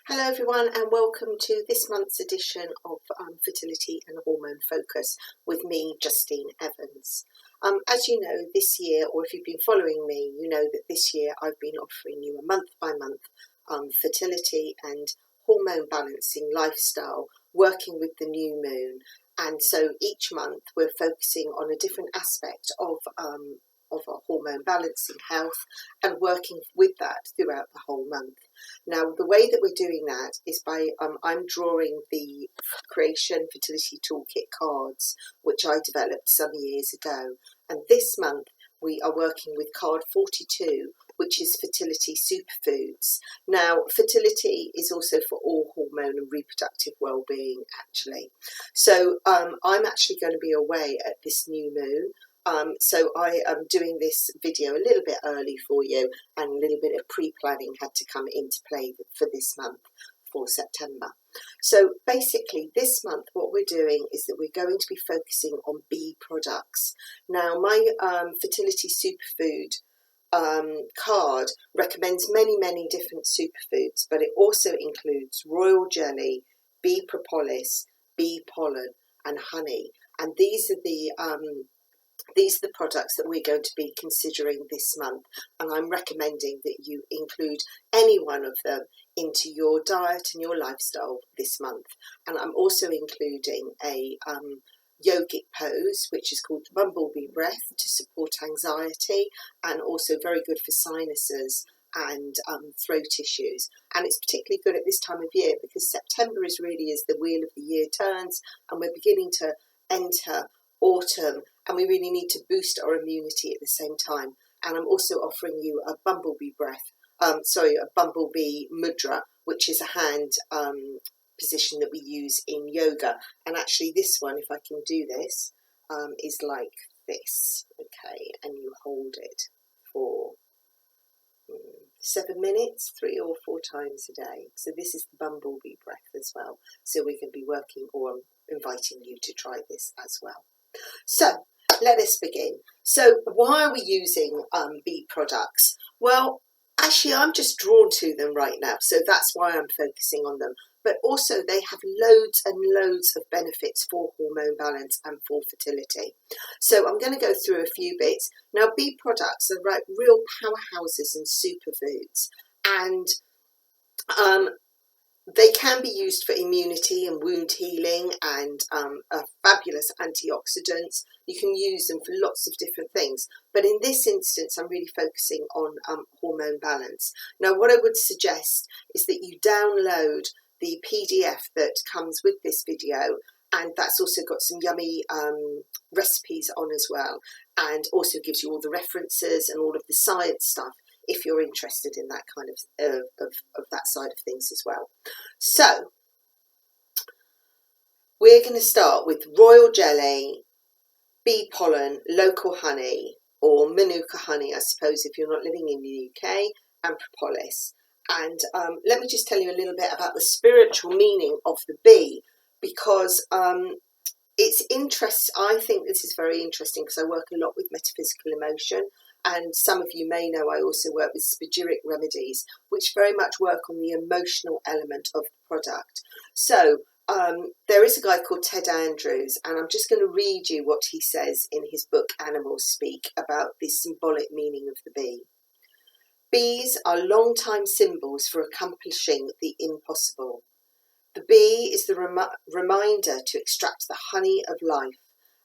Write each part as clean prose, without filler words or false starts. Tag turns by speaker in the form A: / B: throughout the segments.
A: Hello everyone and welcome to this month's edition of Fertility and Hormone Focus with me, Justine Evans. As you know, this year, or if you've been following me, you know that this year I've been offering you a month-by-month fertility and hormone balancing lifestyle, working with the new moon. And so each month we're focusing on a different aspect of our hormone balancing health and working with that throughout the whole month. Now, the way that we're doing that is by I'm drawing the Creation Fertility Toolkit cards, which I developed some years ago. And this month we are working with card 42, which is fertility superfoods. Now, fertility is also for all hormone and reproductive well-being, actually. So I'm actually going to be away at this new moon. So I am doing this video a little bit early for you, and a little bit of pre-planning had to come into play for this month, for September. So basically this month what we're doing is that we're going to be focusing on bee products. Now my fertility superfood card recommends many different superfoods, but it also includes royal jelly, bee propolis, bee pollen and honey, and these are the products that we're going to be considering this month, and I'm recommending that you include any one of them into your diet and your lifestyle this month. And I'm also including a yogic pose, which is called bumblebee breath, to support anxiety, and also very good for sinuses and throat issues. And it's particularly good at this time of year because September is really as the wheel of the year turns, and we're beginning to enter autumn, and we really need to boost our immunity at the same time. And I'm also offering you a bumblebee breath, a bumblebee mudra, which is a hand position that we use in yoga. And actually this one, if I can do this, is like this, okay, and you hold it for 7 minutes, 3 or 4 times a day. So this is the bumblebee breath as well. So we're going to be working, or I'm inviting you to try this as well. So let us begin. So why are we using bee products? Well, actually I'm just drawn to them right now, so that's why I'm focusing on them. But also they have loads and loads of benefits for hormone balance and for fertility. So I'm going to go through a few bits. Now, bee products are real powerhouses and superfoods, and they can be used for immunity and wound healing, and are fabulous antioxidants. You can use them for lots of different things. But in this instance, I'm really focusing on hormone balance. Now, what I would suggest is that you download the PDF that comes with this video, and that's also got some yummy recipes on as well, and also gives you all the references and all of the science stuff, if you're interested in that kind of that side of things as well. So we're going to start with royal jelly, bee pollen, local honey, or manuka honey, I suppose, if you're not living in the UK, and propolis. And let me just tell you a little bit about the spiritual meaning of the bee, because it's interesting. I think this is very interesting because I work a lot with metaphysical emotion, and some of you may know I also work with spagyric remedies, which very much work on the emotional element of the product. So there is a guy called Ted Andrews, and I'm just going to read you what he says in his book Animals Speak about the symbolic meaning of the bee. Bees are long-time symbols for accomplishing the impossible. The bee is the reminder to extract the honey of life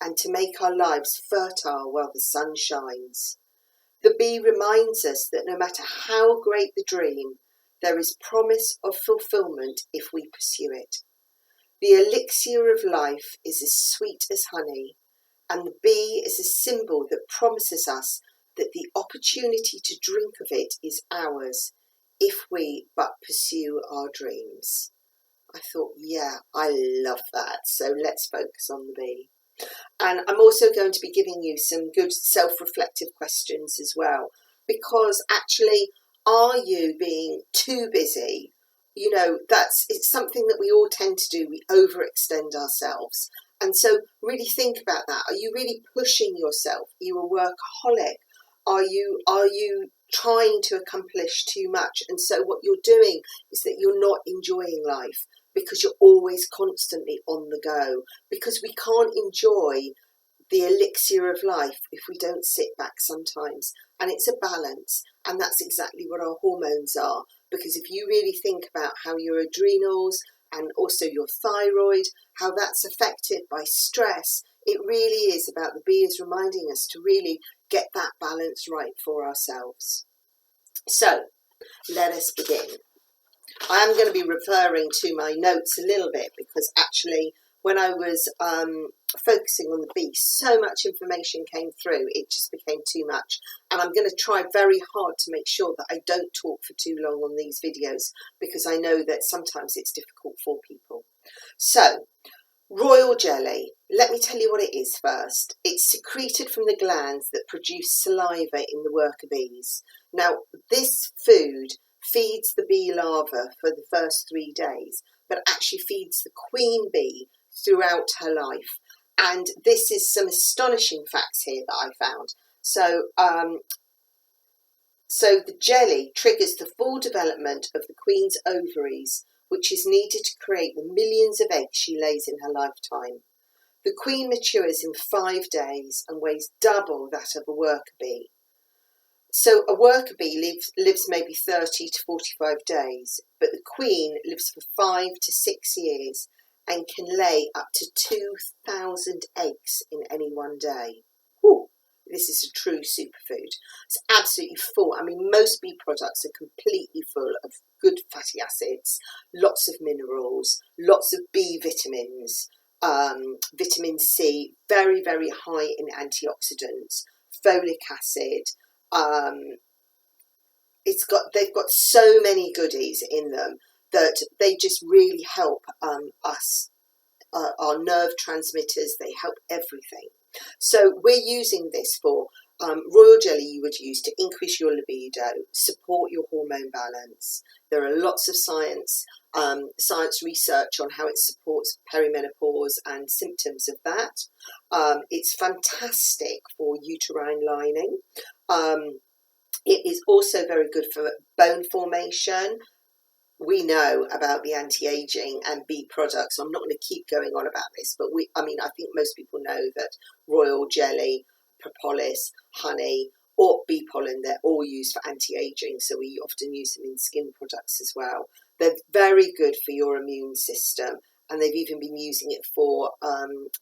A: and to make our lives fertile while the sun shines. The bee reminds us that no matter how great the dream, there is promise of fulfillment if we pursue it. The elixir of life is as sweet as honey, and the bee is a symbol that promises us that the opportunity to drink of it is ours if we but pursue our dreams. I thought, yeah, I love that. So let's focus on the bee. And I'm also going to be giving you some good self-reflective questions as well, because actually, are you being too busy? You know, it's something that we all tend to do. We overextend ourselves. And so really think about that. Are you really pushing yourself? Are you a workaholic? Are you trying to accomplish too much. And so what you're doing is that you're not enjoying life, because you're always constantly on the go, because we can't enjoy the elixir of life if we don't sit back sometimes. And it's a balance, and that's exactly what our hormones are. Because if you really think about how your adrenals and also your thyroid, how that's affected by stress, it really is about the bee is reminding us to really get that balance right for ourselves. So let us begin. I am going to be referring to my notes a little bit, because actually when I was focusing on the bee, so much information came through, it just became too much. And I'm going to try very hard to make sure that I don't talk for too long on these videos, because I know that sometimes it's difficult for people. So, royal jelly. Let me tell you what it is first. It's secreted from the glands that produce saliva in the worker bees. Now, this food feeds the bee larva for the first 3 days, but actually feeds the queen bee throughout her life. And this is some astonishing facts here that I found. So the jelly triggers the full development of the queen's ovaries, which is needed to create the millions of eggs she lays in her lifetime. The queen matures in 5 days and weighs double that of a worker bee. So a worker bee lives maybe 30 to 45 days, but the queen lives for 5 to 6 years and can lay up to 2,000 eggs in any one day. Whew, this is a true superfood. It's absolutely full. I mean, most bee products are completely full of good fatty acids, lots of minerals, lots of B vitamins, vitamin C, very, very high in antioxidants, folic acid. They've got so many goodies in them that they just really help us, our nerve transmitters. They help everything. So we're using this for royal jelly. You would use to increase your libido, support your hormone balance. There are lots of science research on how it supports perimenopause and symptoms of that. It's fantastic for uterine lining. It is also very good for bone formation. We know about the anti-aging and bee products. I'm not going to keep going on about this, but I think most people know that royal jelly, propolis, honey, or bee pollen, they're all used for anti-aging. So we often use them in skin products as well. They're very good for your immune system. And they've even been using it for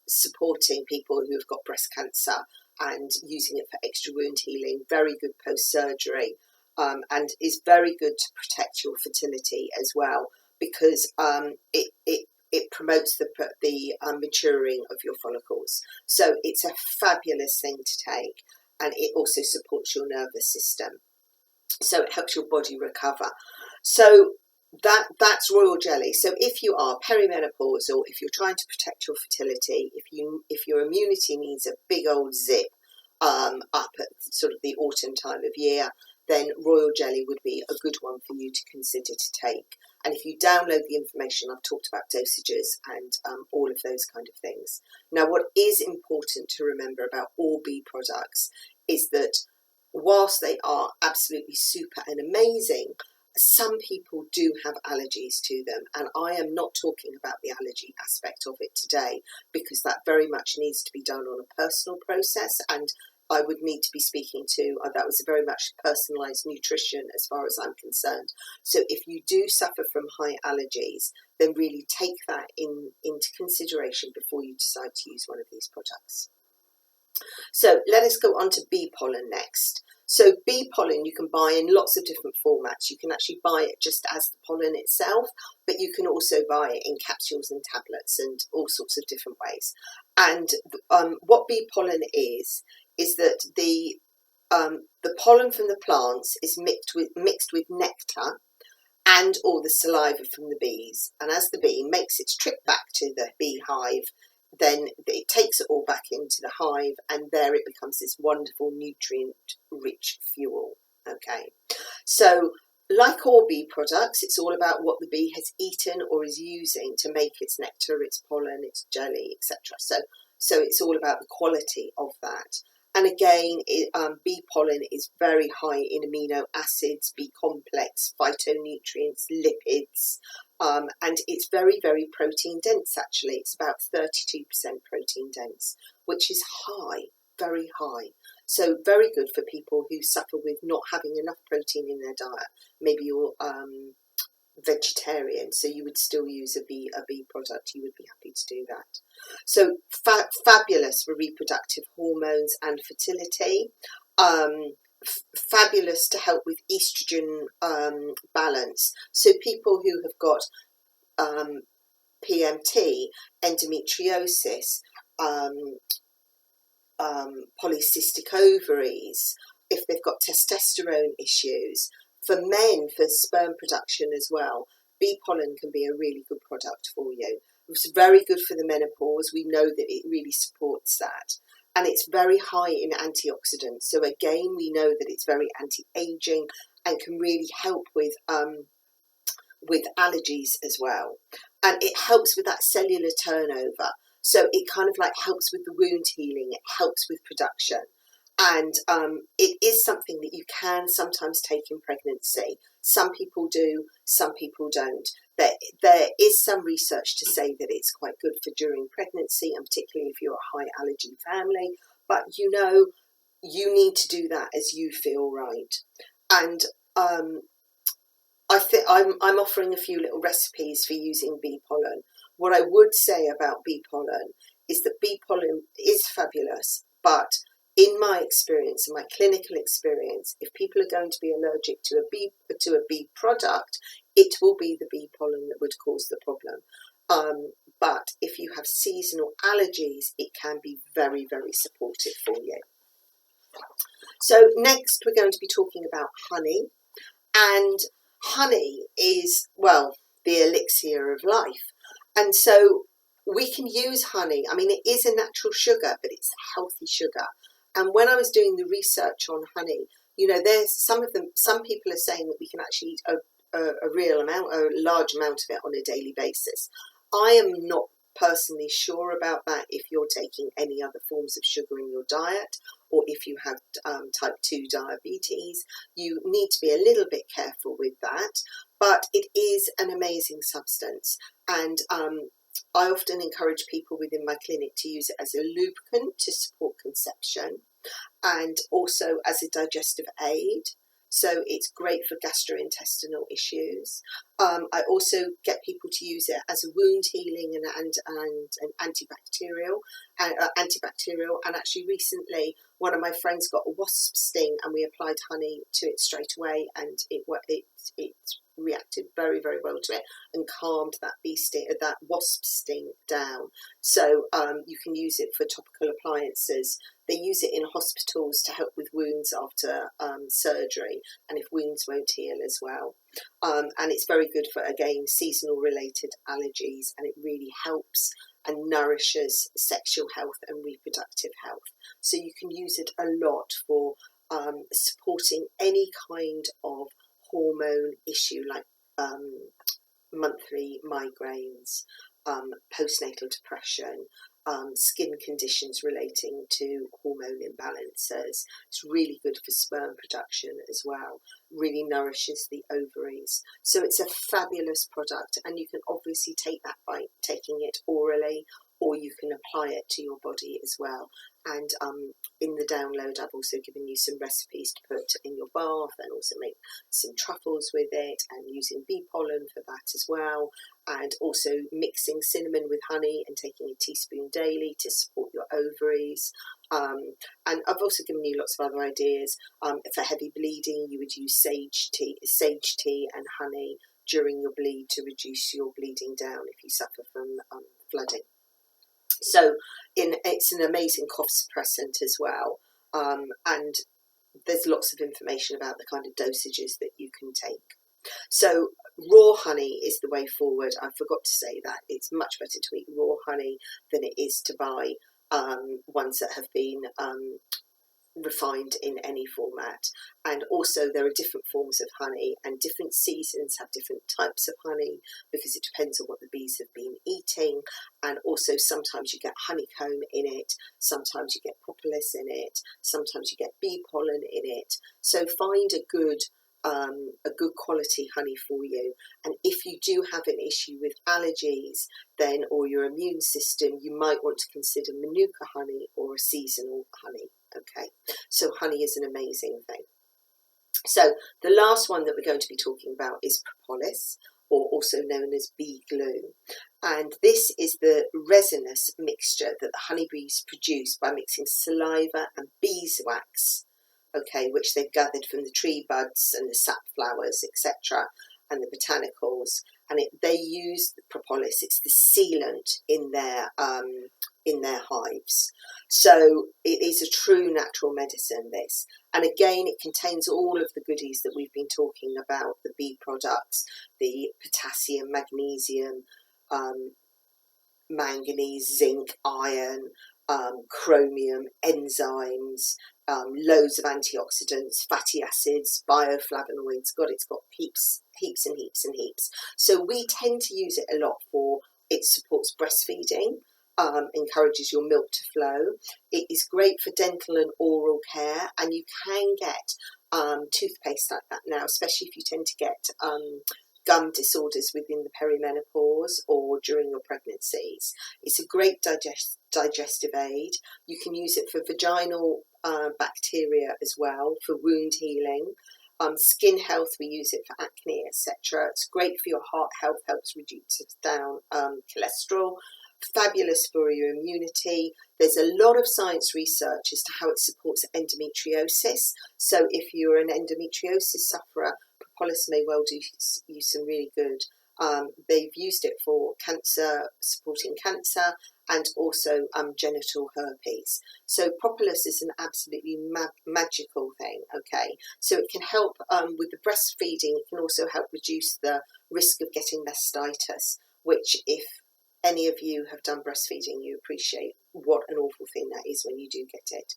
A: supporting people who have got breast cancer, and using it for extra wound healing. Very good post-surgery. And is very good to protect your fertility as well, because it promotes the maturing of your follicles. So it's a fabulous thing to take, and it also supports your nervous system. So it helps your body recover. So that's royal jelly. So if you are perimenopausal, if you're trying to protect your fertility, if your immunity needs a big old zip up at sort of the autumn time of year, then royal jelly would be a good one for you to consider to take. And if you download the information, I've talked about dosages and all of those kind of things. Now, what is important to remember about all bee products is that whilst they are absolutely super and amazing, some people do have allergies to them, and I am not talking about the allergy aspect of it today, because that very much needs to be done on a personal process, and I would need to be speaking to, that was a very much personalised nutrition as far as I'm concerned. So if you do suffer from high allergies, then really take that into consideration before you decide to use one of these products. So let us go on to bee pollen next. So bee pollen you can buy in lots of different formats. You can actually buy it just as the pollen itself, but you can also buy it in capsules and tablets and all sorts of different ways. And what bee pollen is that the pollen from the plants is mixed with nectar and all the saliva from the bees. And as the bee makes its trip back to the beehive, then it takes it all back into the hive, and there it becomes this wonderful nutrient-rich fuel. Okay, so like all bee products, it's all about what the bee has eaten or is using to make its nectar, its pollen, its jelly, etc. So it's all about the quality of that. And again, bee pollen is very high in amino acids, B complex, phytonutrients, lipids, and it's very, very protein dense actually. It's about 32% protein dense, which is high, very high. So very good for people who suffer with not having enough protein in their diet. Maybe you're vegetarian, so you would still use a bee product. You would be happy to do that. So fabulous for reproductive hormones and fertility. Fabulous to help with estrogen balance. So people who have got PMT, endometriosis, polycystic ovaries, if they've got testosterone issues. For men, for sperm production as well, bee pollen can be a really good product for you. It's very good for the menopause. We know that it really supports that. And it's very high in antioxidants. So again, we know that it's very anti-aging and can really help with allergies as well. And it helps with that cellular turnover. So it kind of like helps with the wound healing. It helps with production. And it is something that you can sometimes take in pregnancy. Some people do, some people don't. There is some research to say that it's quite good for during pregnancy, and particularly if you're a high allergy family. But you know, you need to do that as you feel right. And I think I'm offering a few little recipes for using bee pollen. What I would say about bee pollen is that bee pollen is fabulous, but in my experience, in my clinical experience, if people are going to be allergic to a bee product, it will be the bee pollen that would cause the problem. But if you have seasonal allergies, it can be very, very supportive for you. So next, we're going to be talking about honey. And honey is, well, the elixir of life. And so we can use honey. I mean, it is a natural sugar, but it's a healthy sugar. And when I was doing the research on honey, you know, there's some people are saying that we can actually eat a large amount of it on a daily basis. I am not personally sure about that if you're taking any other forms of sugar in your diet, or if you have type 2 diabetes. You need to be a little bit careful with that, but it is an amazing substance. And I often encourage people within my clinic to use it as a lubricant to support conception, and also as a digestive aid. So it's great for gastrointestinal issues. I also get people to use it as a wound healing and an antibacterial. And actually recently, one of my friends got a wasp sting, and we applied honey to it straight away, and it reacted very, very well to it and calmed that wasp sting down. So you can use it for topical appliances. They use it in hospitals to help with wounds after surgery, and if wounds won't heal as well. And it's very good for, again, seasonal related allergies, and it really helps and nourishes sexual health and reproductive health. So you can use it a lot for supporting any kind of hormone issue like monthly migraines, postnatal depression, skin conditions relating to hormone imbalances. It's really good for sperm production as well. Really nourishes the ovaries. So it's a fabulous product, and you can obviously take that by taking it orally, or you can apply it to your body as well. And in the download, I've also given you some recipes to put in your bath, and also make some truffles with it, and using bee pollen for that as well. And also mixing cinnamon with honey and taking a teaspoon daily to support your ovaries. And I've also given you lots of other ideas. For heavy bleeding, you would use sage tea and honey during your bleed to reduce your bleeding down if you suffer from flooding. So it's an amazing cough suppressant as well. And there's lots of information about the kind of dosages that you can take. So raw honey is the way forward. I forgot to say that. It's much better to eat raw honey than it is to buy ones that have been refined in any format. And also there are different forms of honey, and different seasons have different types of honey because it depends on what the bees have been eating. And also sometimes you get honeycomb in it, sometimes you get propolis in it, sometimes you get bee pollen in it. So find a good quality honey for you. And if you do have an issue with allergies then, or your immune system, you might want to consider manuka honey or a seasonal honey. Okay, so honey is an amazing thing. So the last one that we're going to be talking about is propolis, or also known as bee glue. And this is the resinous mixture that the honeybees produce by mixing saliva and beeswax, okay, which they've gathered from the tree buds and the sap flowers, etc., and the botanicals. And they use the propolis, it's the sealant in their hives. So it is a true natural medicine, this. And again, it contains all of the goodies that we've been talking about, the bee products, the potassium, magnesium, manganese, zinc, iron, chromium, enzymes, loads of antioxidants, fatty acids, bioflavonoids. God, it's got heaps and heaps and heaps. So we tend to use it a lot for, it supports breastfeeding, encourages your milk to flow. It is great for dental and oral care, and you can get toothpaste like that now, especially if you tend to get gum disorders within the perimenopause or during your pregnancies. It's a great digestive aid. You can use it for vaginal bacteria as well, for wound healing. Skin health, we use it for acne, etc. It's great for your heart health, helps reduce down cholesterol. Fabulous for your immunity. There's a lot of science research as to how it supports endometriosis. So if you're an endometriosis sufferer, propolis may well do you some really good. They've used it for cancer, supporting cancer, and also genital herpes. So propolis is an absolutely magical thing, okay? So it can help with the breastfeeding. It can also help reduce the risk of getting mastitis, which, if any of you have done breastfeeding, you appreciate what an awful thing that is when you do get it.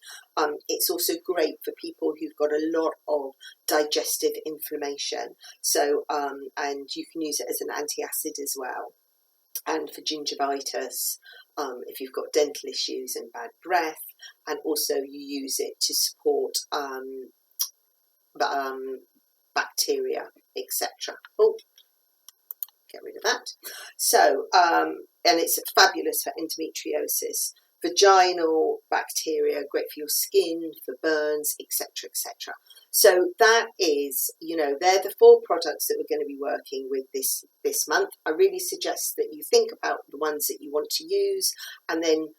A: It's also great for people who've got a lot of digestive inflammation. So, and you can use it as an antacid as well. And for gingivitis, if you've got dental issues and bad breath, and also you use it to support bacteria, etc. Oh, get rid of that. So, and it's fabulous for endometriosis, vaginal bacteria, great for your skin, for burns, etc., etc. So that is, you know, they're the 4 products that we're going to be working with this month. I really suggest that you think about the ones that you want to use, and then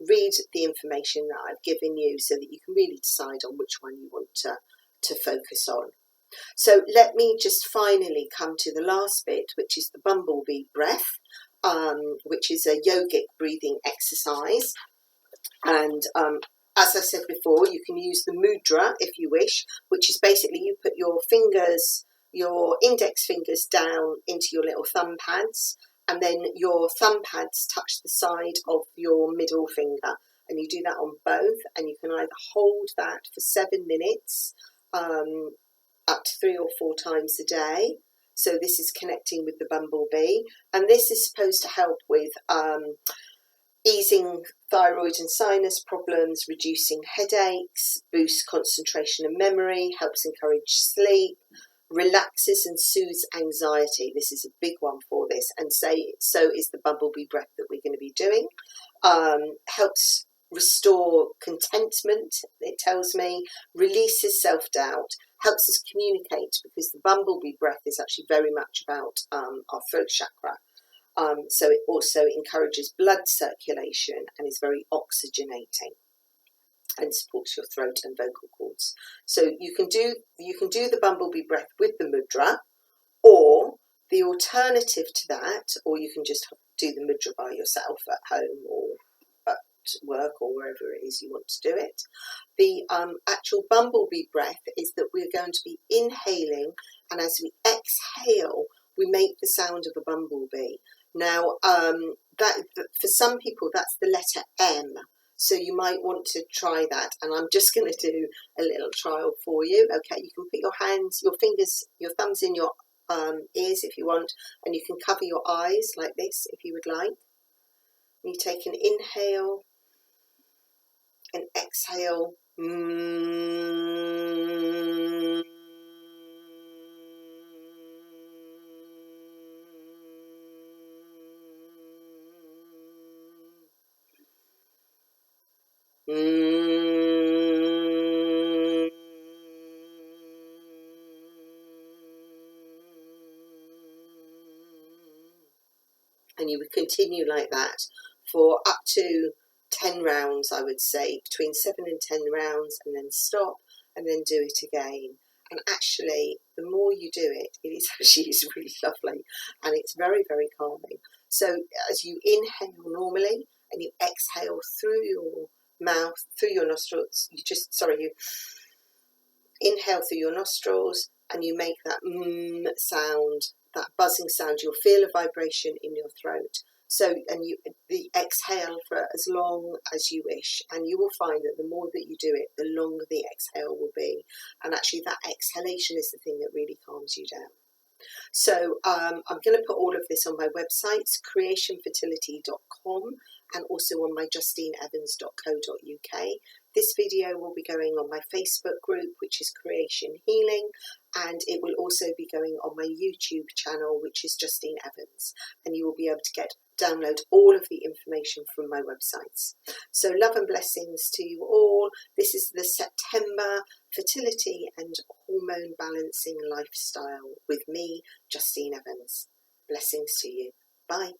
A: read the information that I've given you so that you can really decide on which one you want to focus on. So let me just finally come to the last bit, which is the bumblebee breath, which is a yogic breathing exercise. And as I said before, you can use the mudra if you wish, which is basically you put your fingers, your index fingers down into your little thumb pads, and then your thumb pads touch the side of your middle finger. And you do that on both, and you can either hold that for 7 minutes, up to 3 or 4 times a day. So this is connecting with the bumblebee, and this is supposed to help with easing thyroid and sinus problems, reducing headaches, boosts concentration and memory, helps encourage sleep, relaxes and soothes anxiety. This is a big one for this, and so is the bumblebee breath that we're going to be doing. Helps restore contentment, it tells me, releases self-doubt, helps us communicate, because the bumblebee breath is actually very much about our throat chakra. So it also encourages blood circulation and is very oxygenating and supports your throat and vocal cords. So you can do the bumblebee breath with the mudra, or the alternative to that, or you can just do the mudra by yourself at home or at work or wherever it is you want to do it. The actual bumblebee breath is that we're going to be inhaling, and as we exhale, we make the sound of a bumblebee. Now, that for some people, that's the letter M. So you might want to try that, and I'm just going to do a little trial for you. Okay, you can put your hands, your fingers, your thumbs in your ears if you want, and you can cover your eyes like this if you would like. You take an inhale, an exhale. And you would continue like that for up to 10 rounds, I would say, between 7 and 10 rounds, and then stop and then do it again. And actually, the more you do it, it is actually really lovely, and it's very, very calming. So as you inhale normally and you exhale through your mouth, through your nostrils, you inhale through your nostrils and you make that sound, that buzzing sound. You'll feel a vibration in your throat. So, and the exhale for as long as you wish, and you will find that the more that you do it, the longer the exhale will be. And actually that exhalation is the thing that really calms you down. So I'm going to put all of this on my websites, creationfertility.com, and also on my justineevans.co.uk. This video will be going on my Facebook group, which is Creation Healing, and it will also be going on my YouTube channel, which is Justine Evans, and you will be able to download all of the information from my websites. So love and blessings to you all. This is the September Fertility and Hormone Balancing Lifestyle with me, Justine Evans. Blessings to you. Bye.